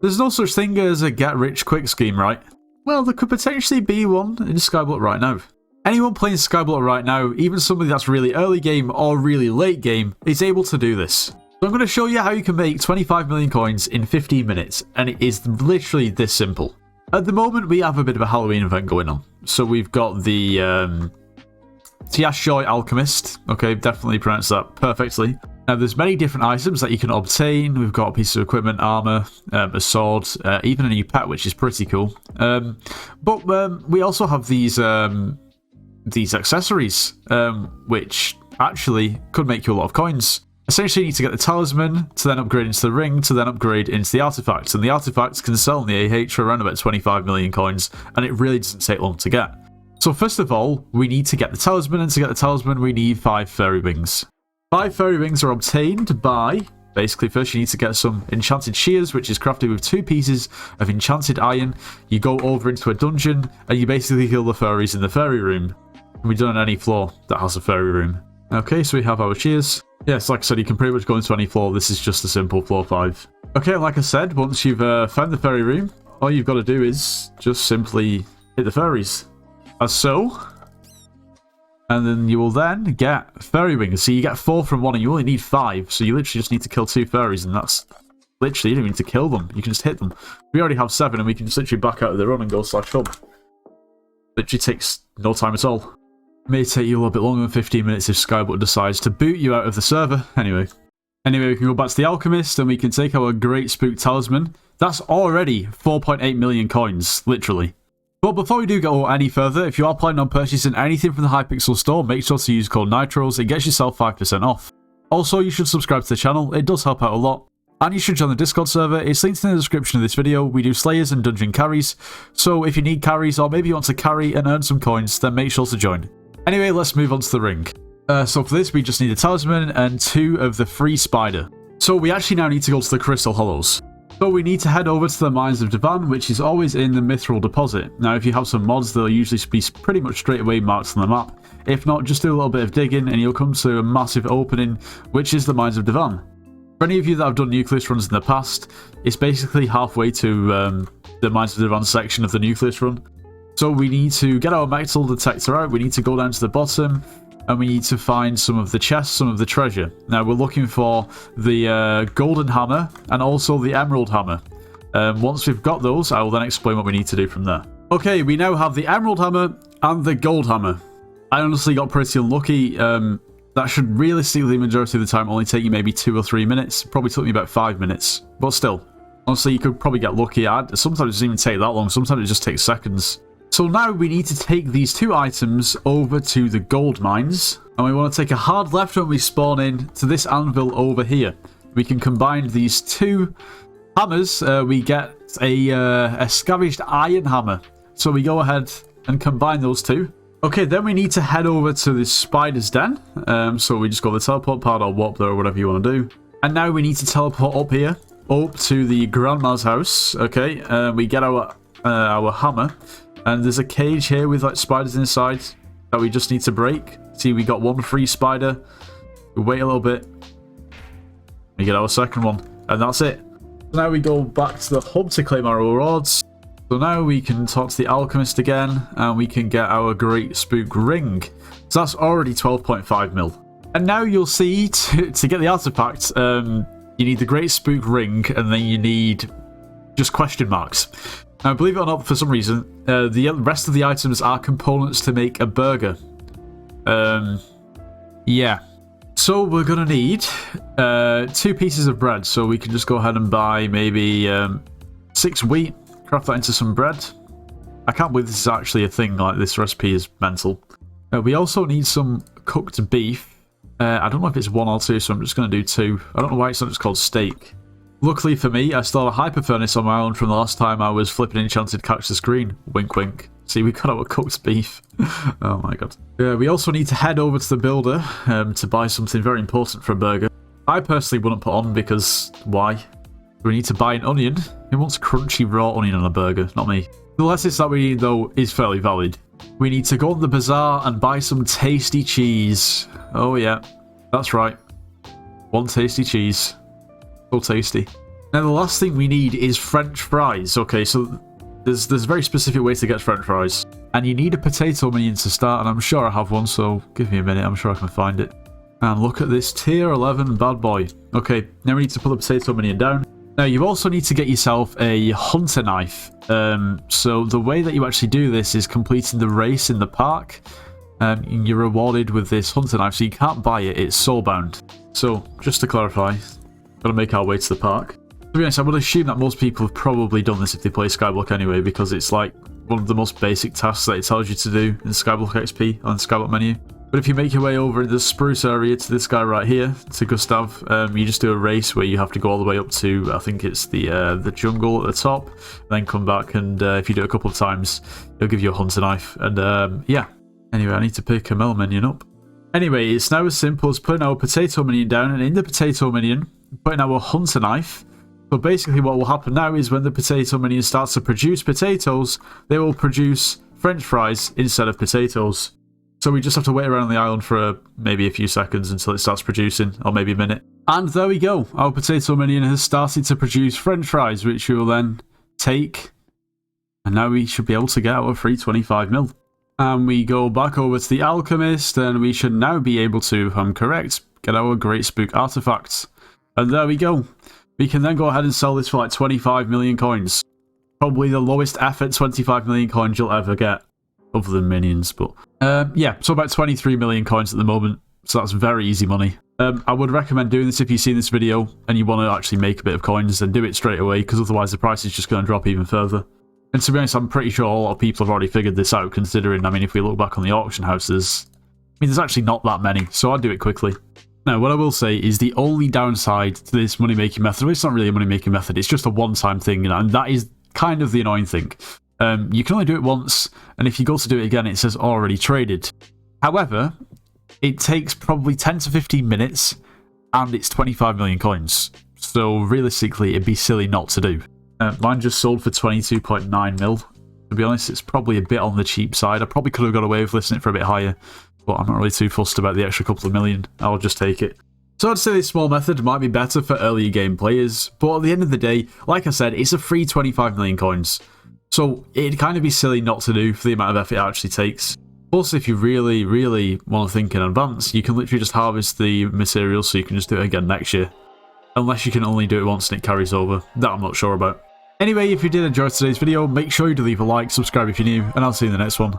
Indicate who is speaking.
Speaker 1: There's no such thing as a get-rich-quick scheme, right? Well, there could potentially be one in Skyblock right now. Anyone playing Skyblock right now, even somebody that's really early game or really late game, is able to do this. So I'm going to show you how you can make 25 million coins in 15 minutes, and it is literally this simple. At the moment, we have a bit of a Halloween event going on. So we've got the Tiashoy Alchemist. Okay, definitely pronounced that perfectly. Now, there's many different items that you can obtain. We've got a piece of equipment, armor, a sword, even a new pet, which is pretty cool. But we also have these accessories, which actually could make you a lot of coins. Essentially, you need to get the talisman to then upgrade into the ring, to then upgrade into the artifacts. And the artifacts can sell in the AH for around about 25 million coins, and it really doesn't take long to get. So first of all, we need to get the talisman, and to get the talisman, we need 5 fairy wings. 5 fairy wings are obtained by, basically, first you need to get some enchanted shears, which is crafted with 2 pieces of enchanted iron. You go over into a dungeon, and you basically kill the fairies in the fairy room. And we done on any floor that has a fairy room. Okay, so we have our shears. Yes, like I said, you can pretty much go into any floor. This is just a simple floor 5. Okay, like I said, once you've found the fairy room, all you've got to do is just simply hit the fairies. As so. And then you will then get fairy wings. So you get 4 from 1 and you only need 5. So you literally just need to kill 2 fairies, and that's literally, you don't need to kill them. You can just hit them. We already have 7 and we can just literally back out of the run and go /hub. Literally takes no time at all. It may take you a little bit longer than 15 minutes if Skyblock decides to boot you out of the server. Anyway, we can go back to the Alchemist and we can take our Great Spook Talisman. That's already 4.8 million coins, literally. But before we do go any further, if you are planning on purchasing anything from the Hypixel store, make sure to use code NITROS. It gets yourself 5% off. Also, you should subscribe to the channel. It does help out a lot. And you should join the Discord server. It's linked in the description of this video. We do slayers and dungeon carries. So if you need carries or maybe you want to carry and earn some coins, then make sure to join. Anyway, let's move on to the ring. So for this, we just need a talisman and 2 of the free spider. So we actually now need to go to the Crystal Hollows. So we need to head over to the Mines of Devan, which is always in the Mithril deposit. Now, if you have some mods, they'll usually be pretty much straight away marked on the map. If not, just do a little bit of digging and you'll come to a massive opening, which is the Mines of Devan. For any of you that have done Nucleus runs in the past, it's basically halfway to the Mines of Devan section of the Nucleus run. So we need to get our metal detector out, we need to go down to the bottom, and we need to find some of the chests, some of the treasure. Now, we're looking for the golden hammer and also the emerald hammer. Once we've got those, I will then explain what we need to do from there. Okay, we now have the emerald hammer and the gold hammer. I honestly got pretty unlucky. That should realistically, the majority of the time, only take you maybe 2 or 3 minutes. Probably took me about 5 minutes. But still, honestly, you could probably get lucky. Sometimes it doesn't even take that long. Sometimes it just takes seconds. So now we need to take these 2 items over to the gold mines. And we want to take a hard left when we spawn in to this anvil over here. We can combine these 2 hammers. We get a scavenged iron hammer. So we go ahead and combine those 2. Okay, then we need to head over to this spider's den. So we just go to the teleport pad or warp there or whatever you want to do. And now we need to teleport up here, up to the grandma's house. Okay, we get our hammer. And there's a cage here with like spiders inside that we just need to break. See, we got 1 free spider. We wait a little bit. We get our second one. And that's it. Now we go back to the hub to claim our rewards. So now we can talk to the alchemist again. And we can get our Great Spook ring. So that's already 12.5 mil. And now you'll see, to get the artifact, you need the Great Spook ring. And then you need just question marks. Now, believe it or not, for some reason, the rest of the items are components to make a burger. Yeah. So we're going to need 2 pieces of bread. So we can just go ahead and buy maybe 6 wheat, craft that into some bread. I can't believe this is actually a thing. Like, this recipe is mental. We also need some cooked beef. I don't know if it's 1 or 2, so I'm just going to do 2. I don't know why it's not just called steak. Luckily for me, I still have a hyper furnace on my own from the last time I was flipping enchanted cactus green. Wink wink. See, we got our cooked beef. Oh my god. We also need to head over to the builder to buy something very important for a burger. I personally wouldn't put on because why? We need to buy an onion. Who wants crunchy raw onion on a burger? Not me. The lettuce that we need though is fairly valid. We need to go to the bazaar and buy some tasty cheese. Oh yeah, that's right. 1 tasty cheese. So tasty. Now the last thing we need is French fries. Okay, so there's a very specific way to get French fries. And you need a potato minion to start, and I'm sure I have one, so give me a minute, I'm sure I can find it. And look at this tier 11 bad boy. Okay, now we need to put the potato minion down. Now you also need to get yourself a hunter knife. So the way that you actually do this is completing the race in the park. You're rewarded with this hunter knife, so you can't buy it, it's soulbound. So just to clarify, gotta make our way to the park. To be honest, I would assume that most people have probably done this if they play Skyblock anyway, because it's like one of the most basic tasks that it tells you to do in Skyblock XP on the Skyblock menu. But if you make your way over in the spruce area to this guy right here, to Gustav, you just do a race where you have to go all the way up to, I think it's the jungle at the top, then come back, and if you do it a couple of times, he'll give you a hunter knife. And yeah. Anyway, I need to pick a Mel minion up. Anyway, it's now as simple as putting our potato minion down, and in the potato minion, putting our hunter knife. So basically what will happen now is when the potato minion starts to produce potatoes, they will produce French fries instead of potatoes. So we just have to wait around the island for maybe a few seconds until it starts producing, or maybe a minute. And there we go. Our potato minion has started to produce French fries, which we will then take. And now we should be able to get our free 25 mil. And we go back over to the alchemist, and we should now be able to, if I'm correct, get our great spook artifacts. And there we go. We can then go ahead and sell this for like 25 million coins. Probably the lowest effort 25 million coins you'll ever get. Other than minions, but yeah, so about 23 million coins at the moment, so that's very easy money. I would recommend doing this if you've seen this video and you want to actually make a bit of coins, and do it straight away, because otherwise the price is just going to drop even further. And to be honest, I'm pretty sure a lot of people have already figured this out, considering, I mean, if we look back on the auction houses, there's actually not that many, so I'd do it quickly. Now, what I will say is the only downside to this money-making method, well, it's not really a money-making method, it's just a one-time thing, and that is kind of the annoying thing. You can only do it once, and if you go to do it again, it says already traded. However, it takes probably 10 to 15 minutes, and it's 25 million coins. So realistically, it'd be silly not to do. Mine just sold for 22.9 mil. To be honest, it's probably a bit on the cheap side. I probably could have got away with listing it for a bit higher, but I'm not really too fussed about the extra couple of million. I'll just take it. So I'd say this small method might be better for earlier game players, but at the end of the day, like I said, it's a free 25 million coins. So it'd kind of be silly not to do for the amount of effort it actually takes. Plus, if you really, really want to think in advance, you can literally just harvest the materials, so you can just do it again next year. Unless you can only do it once and it carries over. That I'm not sure about. Anyway, if you did enjoy today's video, make sure you do leave a like, subscribe if you're new, and I'll see you in the next one.